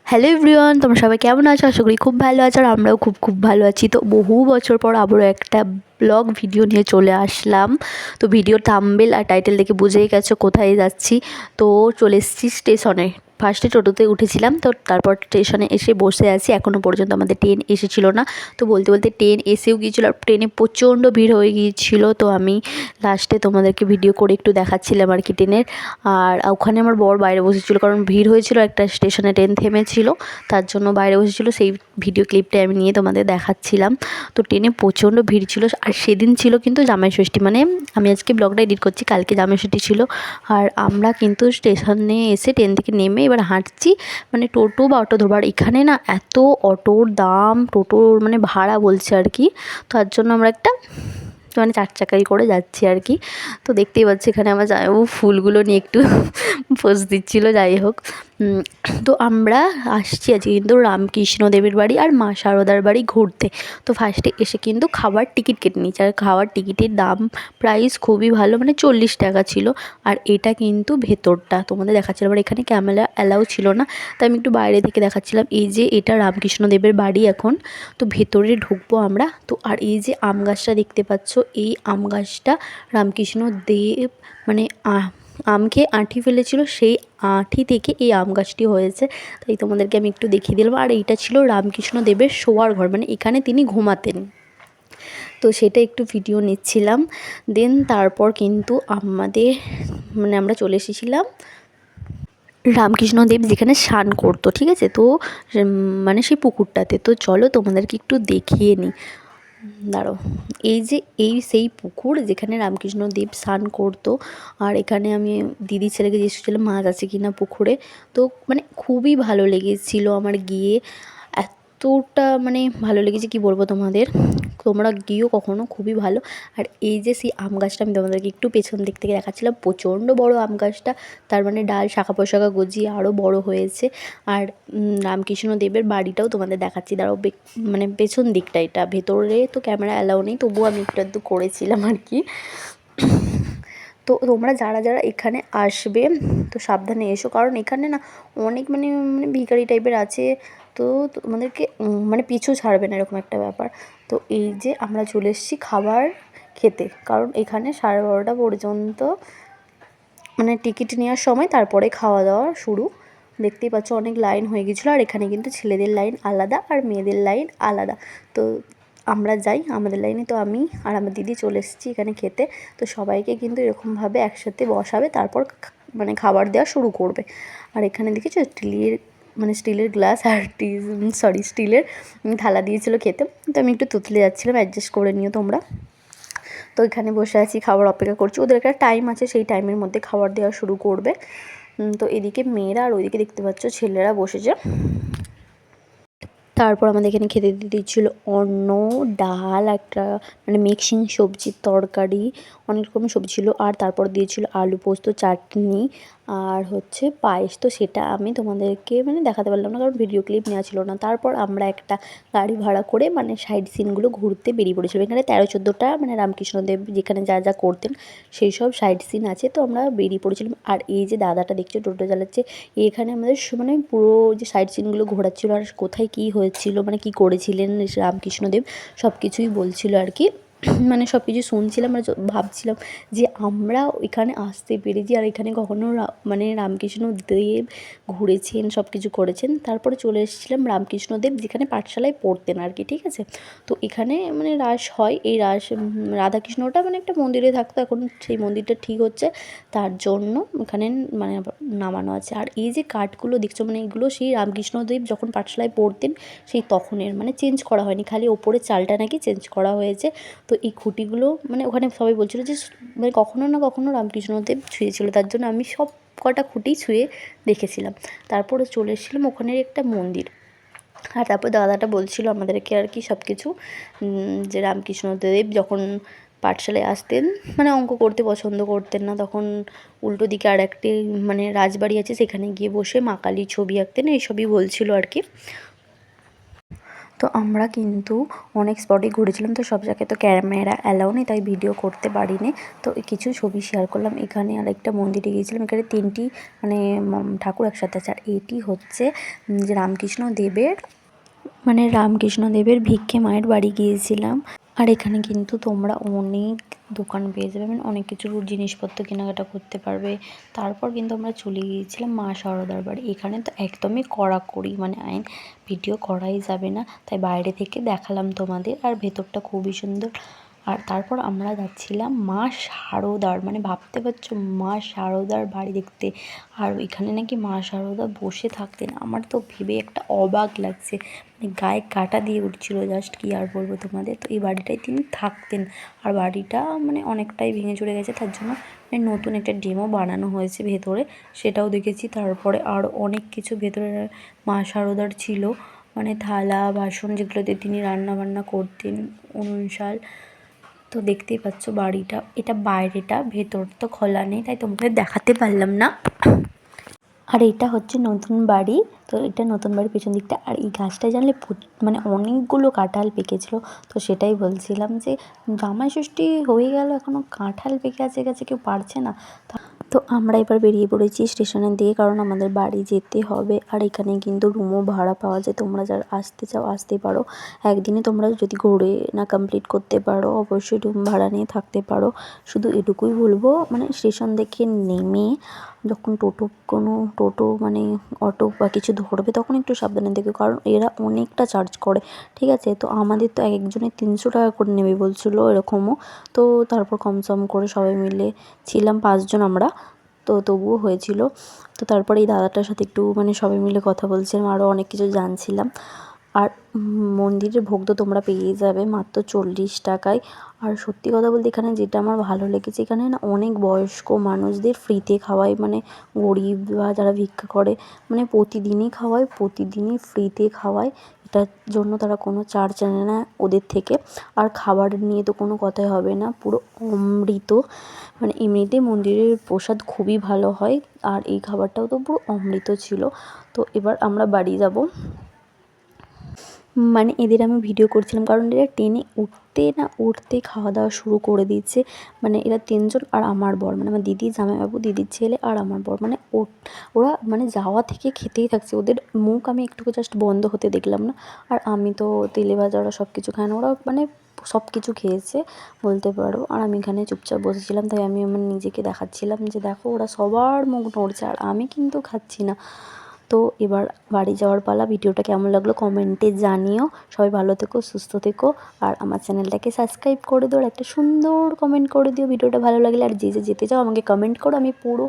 Hello everyone, তোমরা সবাই কেমন আছো? আশা করি খুব ভালো আছো, আর আমরাও খুব ভালো আছি। তো বহু বছর পর আবারও একটা ব্লগ ভিডিও নিয়ে চলে আসলাম। তো ভিডিও থাম্বনেল আর টাইটেল দেখে বুঝেই গেছো কোথায় যাচ্ছি। তো চলে এসেছি স্টেশনে। ফার্স্টে টোটোতে উঠেছিলাম, তো তারপর স্টেশনে এসে বসে আছি। এখনও পর্যন্ত আমাদের ট্রেন এসেছিলো না। তো বলতে বলতে ট্রেন এসেও গিয়েছিলো, আর ট্রেনে প্রচণ্ড ভিড় হয়ে গিয়েছিলো। তো আমি লাস্টে তোমাদেরকে ভিডিও করে একটু দেখাচ্ছিলাম আর কি ট্রেনের। আর ওখানে আমার বর বাইরে বসেছিলো, কারণ ভিড় হয়েছিল, একটা স্টেশনে ট্রেন থেমেছিল, তার জন্য বাইরে বসেছিলো। সেই ভিডিও ক্লিপটা আমি নিয়ে তোমাদের দেখাচ্ছিলাম। তো ট্রেনে প্রচণ্ড ভিড় ছিল। আর সেদিন ছিল কিন্তু জামাই ষষ্ঠী, মানে আমি আজকে ব্লগটা এডিট করছি, কালকে জামাই ষষ্ঠী ছিল। আর আমরা কিন্তু স্টেশনে এসে ট্রেন থেকে নেমে এবার হাঁটছি, মানে টোটো বা অটো ধরবার। এখানে না এত অটোর দাম, টোটোর মানে ভাড়া বলছে আর কি। তার জন্য আমরা একটা মানে 4 চাকাই করে যাচ্ছি আর কি। তো দেখতেই পাচ্ছি এখানে আমার জামাইবাবু ফুলগুলো নিয়ে একটু পোজ দিচ্ছিলো। যাই হোক, তো আমরা আসছি আজকে কিন্তু রামকৃষ্ণ দেবের বাড়ি আর মা শারদার বাড়ি ঘুরতে। তো ফার্স্টে এসে কিন্তু খাবার টিকিট কেটে নিয়েছি, আর খাওয়ার টিকিটের দাম প্রাইস খুবই ভালো, মানে 40 টাকা ছিল। আর এটা কিন্তু ভেতরটা তোমাদের দেখাচ্ছিলাম, আর এখানে ক্যামেরা অ্যালাউ ছিল না, তাই আমি একটু বাইরে থেকে দেখাচ্ছিলাম। এই যে এটা রামকৃষ্ণ দেবের বাড়ি এখন। তো ভেতরে ঢুকবো আমরা। তো আর এই যে আম গাছটা দেখতে পাচ্ছ, এই আম গাছটা রামকৃষ্ণ দেব মানে আম খেয়ে আঁঠি ফেলেছিল, সেই আঁঠি থেকে এই আম গাছটি হয়েছে। তাই তোমাদেরকে আমি একটু দেখিয়ে দিলাম। আর এইটা ছিল রামকৃষ্ণ দেবের শোয়ার ঘর, মানে এখানে তিনি ঘুমাতেন। তো সেটা একটু ভিডিও নিচ্ছিলাম। দেন তারপর কিন্তু আমাদের মানে আমরা চলে এসেছিলাম রামকৃষ্ণদেব যেখানে স্নান করতো, ঠিক আছে। তো মানে সেই পুকুরটাতে। তো চলো তোমাদেরকে একটু দেখিয়ে নিই, দাঁড়ো। এই যে সেই পুকুর যেখানে রামকৃষ্ণদেব স্নান করতো। আর এখানে আমি দিদি ছেলেকে জিজ্ঞেস করছিলাম মাছ আছে কি না পুকুরে। তো মানে খুবই ভালো লেগেছিলো আমার গিয়ে, এতটা মানে ভালো লেগেছে কি বলবো তোমাদের। তোমরা গিয়েও কখনো, খুবই ভালো। আর এই যে সেই আম গাছটা আমি তোমাদেরকে একটু পেছন দিক থেকে দেখাচ্ছিলাম, প্রচণ্ড বড় আম গাছটা। তার মানে ডাল শাখা পোশাখা গজিয়ে আরও বড় হয়েছে। আর রামকৃষ্ণ দেবের বাড়িটাও তোমাদের দেখাচ্ছি, দাঁড়াও। মানে পেছন দিকটা, এটা ভেতরে তো ক্যামেরা অ্যালাউ নেই, তবুও আমি একটু আধটু করেছিলাম আর কি। তো তোমরা যারা যারা এখানে আসবে তো সাবধানে এসো, কারণ এখানে না অনেক মানে ভিখারি টাইপের আছে। তো তোমাদেরকে মানে পিছু ছাড়বে না, এরকম একটা ব্যাপার। তো এই যে আমরা চলে এসেছি খাবার খেতে, কারণ এখানে 12:30 পর্যন্ত মানে টিকিট নেওয়ার সময়, তারপরে খাওয়া দাওয়া শুরু। দেখতেই পাচ্ছ অনেক লাইন হয়ে গেছিলো। আর এখানে কিন্তু ছেলেদের লাইন আলাদা আর মেয়েদের লাইন আলাদা। তো আমরা যাই আমাদের লাইনে। তো আমি আর আমার দিদি চলে এসেছি এখানে খেতে। তো সবাইকে কিন্তু এরকমভাবে একসাথে বসাবে, তারপর মানে খাবার দেওয়া শুরু করবে। আর এখানে দেখেছো স্টিলের গ্লাস আর স্টিলের থালা দিয়েছিল খেতে। তো আমি একটু তুতলে যাচ্ছিলাম, অ্যাডজাস্ট করে নিও তোমরা। তো এখানে বসে আছি, খাবার অপেক্ষা করছি। ওদের একটা টাইম আছে, সেই টাইমের মধ্যে খাবার দেওয়া শুরু করবে। তো এদিকে মেয়েরা আর ওইদিকে দেখতে পাচ্ছ ছেলেরা বসেছে। তারপর আমাদের এখানে খেতে দিচ্ছিলো অন্ন, ডাল, একটা মানে মিক্সিং সবজির তরকারি, অনেক রকমের সবজি ছিল। আর তারপর দিয়েছিল আলু পোস্ত, চাটনি, আর হচ্ছে পায়েস। তো সেটা আমি তোমাদেরকে মানে দেখাতে পারলাম না, কারণ ভিডিও ক্লিপ নেওয়া ছিল না। তারপর আমরা একটা গাড়ি ভাড়া করে মানে সাইড সিনগুলো ঘুরতে বেরিয়ে পড়েছিলাম। এখানে 13-14টা মানে রামকৃষ্ণদেব যেখানে যা যা করতেন সেই সব সাইড সিন আছে। তো আমরা বেরিয়ে পড়েছিলাম। আর এই যে দাদাটা দেখছো টোটো চালাচ্ছে, এখানে আমাদের মানে পুরো যে সাইড সিনগুলো ঘোরাচ্ছিলো, আর কোথায় কী হয়েছিল মানে কী করেছিলেন রামকৃষ্ণদেব সব কিছুই বলছিল আর কি। মানে সব কিছু শুনছিলাম আর ভাবছিলাম যে আমরা এখানে আসতে পেরেছি, আর এখানে কখনো মানে রামকৃষ্ণদেব ঘুরেছেন, সব কিছু করেছেন। তারপরে চলে এসেছিলাম রামকৃষ্ণদেব যেখানে পাঠশালায় পড়তেন আর কি, ঠিক আছে। তো এখানে মানে রাস হয়, এই রাস রাধাকৃষ্ণটা মানে একটা মন্দিরে থাকতো, এখন সেই মন্দিরটা ঠিক হচ্ছে, তার জন্য এখানে মানে নামানো আছে। আর এই যে কাঠগুলো দেখছো, মানে এগুলো সেই রামকৃষ্ণদেব যখন পাঠশালায় পড়তেন সেই তখনের, মানে চেঞ্জ করা হয়নি, খালি ওপরের চালটা নাকি চেঞ্জ করা হয়েছে। তো এই খুঁটিগুলো মানে ওখানে সবাই বলছিলো যে মানে কখনো না কখনো রামকৃষ্ণদেব ছুঁয়েছিল, তার জন্য আমি সব কটা খুঁটি ছুঁয়ে দেখেছিলাম। তারপরে চলে এসেছিলাম ওখানের একটা মন্দির। আর তারপর দাদাটা বলছিলো আমাদেরকে আর কি সব কিছু, যে রামকৃষ্ণদেব যখন পাঠশালায় আসতেন মানে অঙ্ক করতে পছন্দ করতেন না, তখন উল্টো দিকে আর একটি মানে রাজবাড়ি আছে, সেখানে গিয়ে বসে মা কালীর ছবি আঁকতেন, এইসবই বলছিল আর কি। তো আমরা কিন্তু অনেক স্পটে ঘুরেছিলাম, তো সব জায়গায় তো ক্যামেরা অ্যালাউ নেই, তাই ভিডিও করতে পারিনি। তো কিছু ছবি শেয়ার করলাম। এখানে আরেকটা মন্দিরে গিয়েছিলাম, এখানে 3টি মানে ঠাকুর একসাথে আছে। আর এটি হচ্ছে যে রামকৃষ্ণ দেবের ভিক্ষে মায়ের বাড়ি গিয়েছিলাম। আর এখানে কিন্তু তোমরা অনেক দোকান পেয়ে যাবে, মানে অনেক কিছু জিনিসপত্র কেনাকাটা করতে পারবে। তারপর কিন্তু আমরা চলে গিয়েছিলাম মা শারদার বাড়ি। এখানে তো একদমই কড়াকড়ি মানে আইন, ভিডিও করাই যাবে না, তাই বাইরে থেকে দেখালাম তোমাদের। আর ভেতরটা খুবই সুন্দর। আর তারপর আমরা যাচ্ছিলাম মা শারদার, মানে ভাবতে পারছো মা শারদার বাড়ি দেখতে। আর এখানে নাকি মা শারদা বসে থাকতেন। আমার তো ভেবে একটা অবাক লাগছে, মানে গায়ে কাঁটা দিয়ে উঠছিল। জাস্ট কি আর বলবো তোমাদের। তো এই বাড়িটায় তিনি থাকতেন। আর বাড়িটা মানে অনেকটাই ভেঙে চলে গেছে, তার জন্য মানে নতুন একটা ডেমো বানানো হয়েছে ভেতরে, সেটাও দেখেছি। তারপরে আরও অনেক কিছু ভেতরে মা শারদার ছিল, মানে থালা বাসন যেগুলোতে তিনি রান্না বান্না করতেন, উনুনশাল। তো দেখতেই পাচ্ছ বাড়িটা, এটা বাইরেটা, ভেতর তো খোলা নেই, তাই তোমাদের দেখাতে পারলাম না। আর এটা হচ্ছে নতুন বাড়ি। তো এটা নতুন বাড়ির পেছন দিকটা। আর এই গাছটায় জানলে মানে অনেকগুলো কাঁঠাল পেকেছিলো। তো সেটাই বলছিলাম যে জামাই ষষ্ঠী হয়ে গেল, এখনও কাঁঠাল পেকে আছে গাছে, কেউ পারছে না। তো আমরা এবার বেরিয়ে পড়েছি স্টেশনের দিকে, কারণ আমাদের বাড়ি যেতে হবে। আর এখানে কিন্তু রুমও ভাড়া পাওয়া যায়, তোমরা যারা আসতে চাও আসতে পারো। একদিনে তোমরা যদি ঘুরে না কমপ্লিট করতে পারো, অবশ্যই রুম ভাড়া নিয়ে থাকতে পারো। শুধু এটুকুই বলবো, মানে স্টেশন থেকে নেমে যখন টোটো মানে অটো বা কিছু ধরবে, তখন একটু সাবধানে দেখো, কারণ এরা অনেকটা চার্জ করে, ঠিক আছে। তো আমাদের তো একজনের 300 টাকা করে নেবে বলছিলো এরকমও। তো তারপর কমসম করে সবাই মিলে ছিলাম 5 জন আমরা, তো তবুও হয়েছিল। তো তারপরে এই দাদাটার সাথে একটু মানে সবাই মিলে কথা বলছিলাম, আরও অনেক কিছু জানছিলাম। আর মন্দিরের ভোগ তো তোমরা পেয়েই যাবে মাত্র 40 টাকায়। আর সত্যি কথা বলতে এখানে যেটা আমার ভালো লেগেছে, এখানে না অনেক বয়স্ক মানুষদের ফ্রিতে খাওয়ায়, মানে গরিব বা যারা ভিক্ষা করে, মানে প্রতিদিনই খাওয়ায়, প্রতিদিনই ফ্রিতে খাওয়ায়। এটার জন্য তারা কোনো চার্জ নেয় না ওদের থেকে। আর খাবার নিয়ে তো কোনো কথাই হবে না, পুরো অমৃত। মানে এমনিতেই মন্দিরের প্রসাদ খুবই ভালো হয়, আর এই খাবারটাও তো পুরো অমৃত ছিল। তো এবার আমরা বাড়ি যাব। মানে এদের আমি ভিডিও করছিলাম, কারণ এরা ট্রেনে উঠতে খাওয়া দাওয়া শুরু করে দিচ্ছে। মানে এরা 3 জন আর আমার বর, মানে আমার দিদি, জামাইবাবু, দিদির ছেলে আর আমার বর, মানে ওরা মানে যাওয়া থেকে খেতেই থাকছে। ওদের মুখ আমি একটুকু জাস্ট বন্ধ হতে দেখলাম না। আর আমি তো তেলে ভাজা ওরা সব কিছু খায় না, ওরা মানে সব কিছু খেয়েছে বলতে পারো। আর আমি এখানে চুপচাপ বসেছিলাম, তাই আমি আমার নিজেকে দেখাচ্ছিলাম যে দেখো ওরা সবার মুখ নড়ছে, আর আমি কিন্তু খাচ্ছি না। তো এবার বাড়ি যাওয়ার পালা। ভিডিওটা কেমন লাগলো কমেন্টে জানিও। সবাই ভালো থেকো, সুস্থ থেকো। আর আমার চ্যানেলটাকে সাবস্ক্রাইব করে দিও, আর একটা সুন্দর কমেন্ট করে দিও ভিডিওটা ভালো লাগলে। আর যে যেতে চাও আমাকে কমেন্ট করো, আমি পুরো